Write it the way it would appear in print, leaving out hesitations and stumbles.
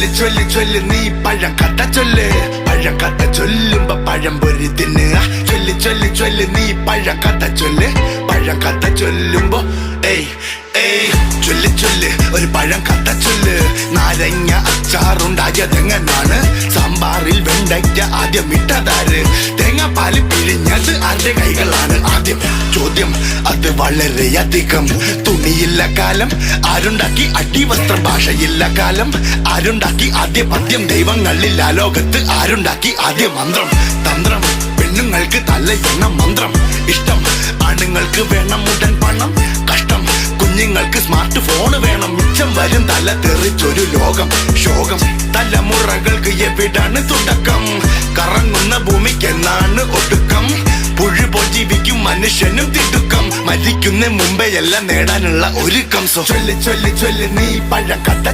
ചൊല്ല് ചൊല്ല് നീ പഴം കഥ ചൊല്ല്. പഴം കഥ ചൊല്ലുമ്പോ പഴം പൊരി തിന്നുക. ചൊല്ല് ചൊല്ല് നീ പഴം കഥ ചൊല്ല്. പഴം കഥ ചൊല്ലുമ്പോ ചൊല്ല് ഒരു പഴം കഥ ചൊല്ല്. നാരങ്ങ അച്ചാറുണ്ടായതെങ്ങനാണ്? സാമ്പാറിൽ വെണ്ടയ്ക്ക ആദ്യം ഇട്ടതാര്? തേങ്ങാപ്പാല് പിഴിഞ്ഞത് ആരുടെ കൈകളാണ്? ആദ്യം ചോദ്യം അത് വളരെയധികം. തുണിയില്ല കാലം ആരുണ്ടാക്കി അടിവസ്ത്രം? ഭാഷയില്ല കാലം ആരുണ്ടാക്കി ആദ്യ പദ്യം? ദൈവങ്ങളില്ല ലോകത്ത് ആരുണ്ടാക്കി ആദ്യ മന്ത്രം? തന്ത്രം പെണ്ണുങ്ങൾക്ക് തലയെണ്ണ മന്ത്രം. ഇഷ്ടം ആണുങ്ങൾക്ക് വേണം ഉടൻ പണം. കഷ്ടം കുഞ്ഞുങ്ങൾക്ക് സ്മാർട്ട് ഫോൺ വേണം. മിച്ചം വരും തല തെറിച്ചൊരു ലോകം. ശോകം തലമുറകൾക്ക് എവിടാണ് തുടക്കം? കറങ്ങുന്ന ഭൂമിക്കെന്നാണ് ഒടുക്കം? പുഴുപോൽ ജീവിക്കും മനുഷ്യനും തിടുക്കം. മരിക്കുന്ന മുമ്പേ എല്ലാം നേടാനുള്ള ഒരുക്കം. ചൊല്ല് നീ പഴം കഥ